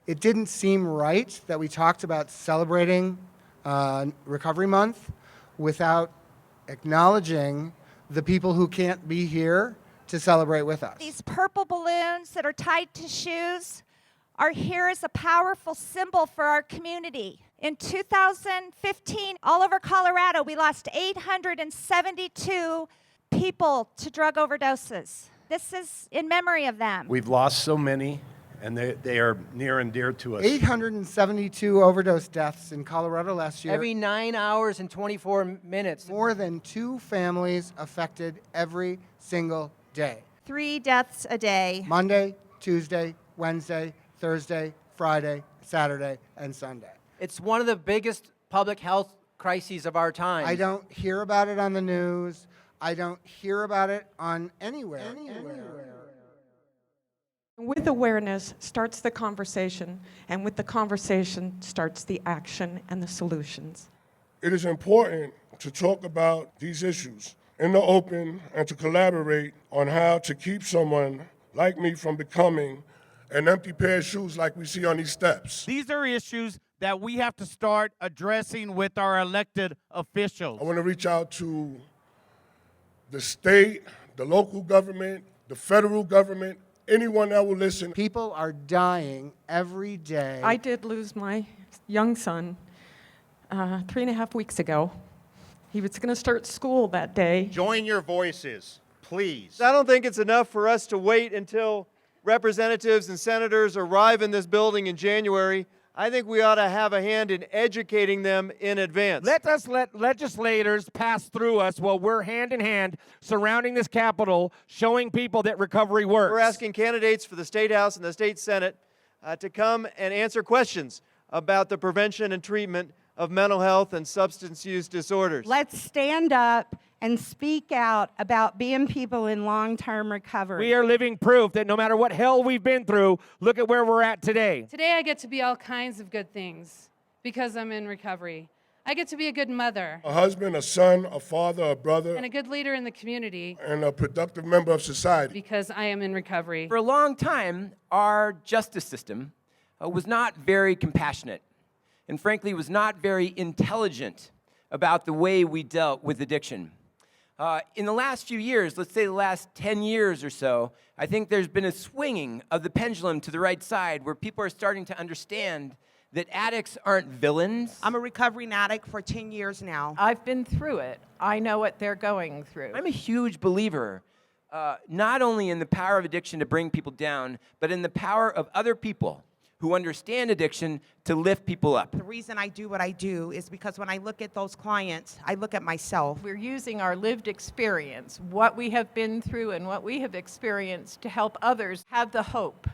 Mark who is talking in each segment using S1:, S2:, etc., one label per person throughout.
S1: It didn't seem right that we talked about celebrating Recovery Month without acknowledging the people who can't be here to celebrate with us.
S2: These purple balloons that are tied to shoes are here as a powerful symbol for our community. In 2015, all over Colorado, we lost 872 people to drug overdoses. This is in memory of them.
S3: We've lost so many, and they are near and dear to us.
S1: 872 overdose deaths in Colorado last year.
S4: Every 9 hours and 24 minutes.
S1: More than 2 families affected every single day.
S2: 3 deaths a day.
S1: Monday, Tuesday, Wednesday, Thursday, Friday, Saturday, and Sunday.
S4: It's one of the biggest public health crises of our time.
S1: I don't hear about it on the news. I don't hear about it on anywhere.
S5: With awareness starts the conversation, and with the conversation starts the action and the solutions.
S6: It is important to talk about these issues in the open and to collaborate on how to keep someone like me from becoming an empty pair of shoes like we see on these steps.
S7: These are issues that we have to start addressing with our elected officials.
S6: I want to reach out to the state, the local government, the federal government, anyone that will listen.
S1: People are dying every day.
S5: I did lose my young son 3.5 weeks ago. He was going to start school that day.
S8: Join your voices, please.
S9: I don't think it's enough for us to wait until representatives and senators arrive in this building in January. I think we ought to have a hand in educating them in advance.
S7: Let legislators pass through us while we're hand in hand surrounding this Capitol, showing people that recovery works.
S9: We're asking candidates for the State House and the State Senate to come and answer questions about the prevention and treatment of mental health and substance use disorders.
S10: Let's stand up and speak out about being people in long-term recovery.
S7: We are living proof that no matter what hell we've been through, look at where we're at today.
S11: Today I get to be all kinds of good things because I'm in recovery. I get to be a good mother.
S6: A husband, a son, a father, a brother,
S11: And a good leader in the community
S6: and a productive member of society.
S11: because I am in recovery.
S4: For a long time, our justice system was not very compassionate and frankly was not very intelligent about the way we dealt with addiction. In the last few years, let's say the last 10 years or so, I think there's been a swinging of the pendulum to the right side where people are starting to understand that addicts aren't villains.
S12: I'm a recovering addict for 10 years now.
S5: I've been through it. I know what they're going through.
S4: I'm a huge believer not only in the power of addiction to bring people down, but in the power of other people who understand addiction to lift people up.
S12: The reason I do what I do is because when I look at those clients, I look at myself.
S5: We're using our lived experience, what we have been through and what we have experienced to help others have the hope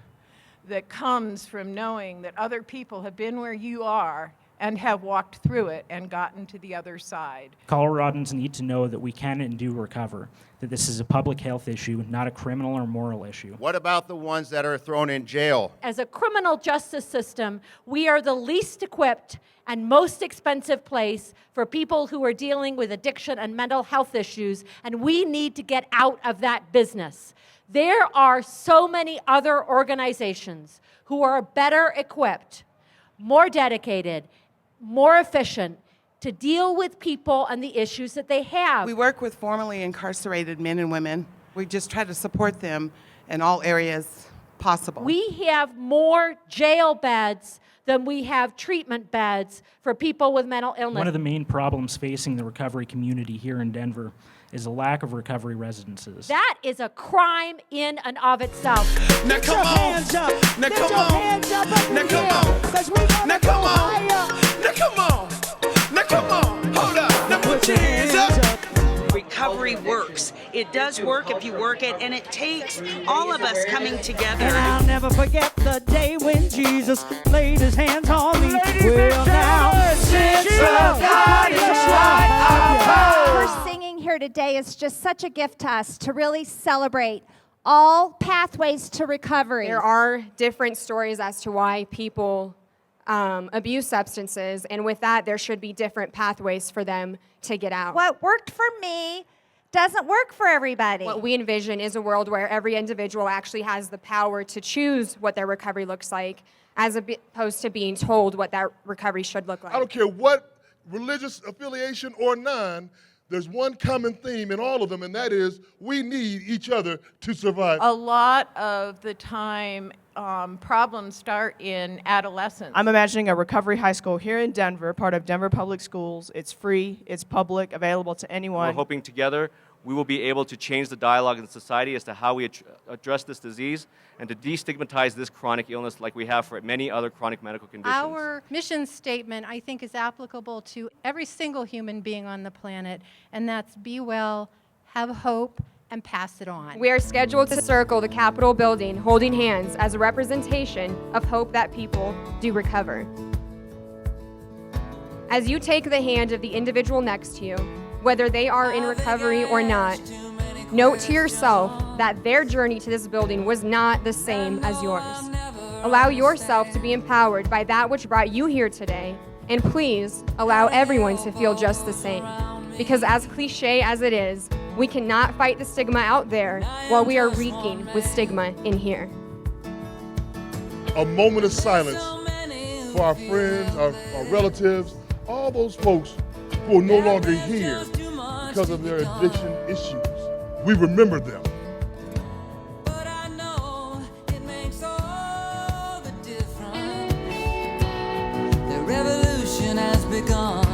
S5: that comes from knowing that other people have been where you are and have walked through it and gotten to the other side.
S13: Coloradans need to know that we can and do recover, that this is a public health issue, not a criminal or moral issue.
S8: What about the ones that are thrown in jail?
S14: As a criminal justice system, we are the least equipped and most expensive place for people who are dealing with addiction and mental health issues, and we need to get out of that business. There are so many other organizations who are better equipped, more dedicated, more efficient to deal with people and the issues that they have.
S12: We work with formerly incarcerated men and women. We just try to support them in all areas possible.
S14: We have more jail beds than we have treatment beds for people with mental illness.
S13: One of the main problems facing the recovery community here in Denver is a lack of recovery residences.
S14: That is a crime in and of itself.
S15: Now come on. Now come on. Now come on. Now come on. Now come on. Now come on. Hold up. Now put your hands up.
S16: Recovery works. It does work if you work it, and it takes all of us coming together.
S17: And I'll never forget the day when Jesus laid his hands on me. Well, now, since God is
S2: Her singing here today is just such a gift to us to really celebrate all pathways to recovery.
S18: There are different stories as to why people abuse substances, and with that, there should be different pathways for them to get out.
S2: What worked for me doesn't work for everybody.
S18: What we envision is a world where every individual actually has the power to choose what their recovery looks like, as opposed to being told what that recovery should look like.
S6: I don't care what religious affiliation or none, there's one common theme in all of them, and that is we need each other to survive.
S5: A lot of the time, problems start in adolescence.
S19: I'm imagining a recovery high school here in Denver, part of Denver Public Schools. It's free, it's public, available to anyone.
S9: We're hoping together we will be able to change the dialogue in society as to how we address this disease and to destigmatize this chronic illness like we have for many other chronic medical conditions.
S20: Our mission statement, I think, is applicable to every single human being on the planet, and that's be well, have hope, and pass it on.
S18: We are scheduled to circle the Capitol building holding hands as a representation of hope that people do recover. As you take the hand of the individual next to you, whether they are in recovery or not, note to yourself that their journey to this building was not the same as yours. Allow yourself to be empowered by that which brought you here today, and please allow everyone to feel just the same. Because as cliche as it is, we cannot fight the stigma out there while we are reeking with stigma in here.
S6: A moment of silence for our friends, our relatives, all those folks who are no longer here because of their addiction issues. We remember them.
S15: The revolution has begun.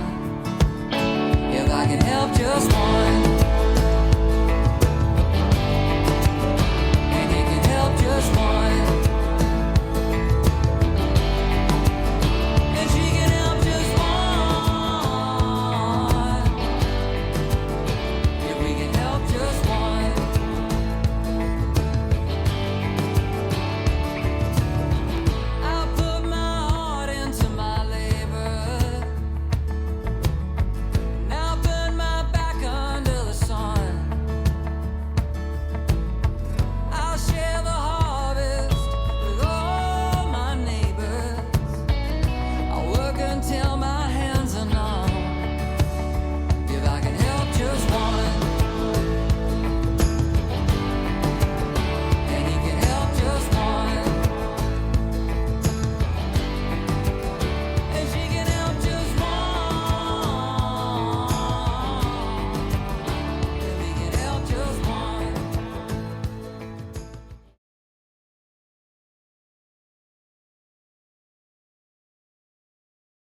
S15: If I can help just one, and you can help just one.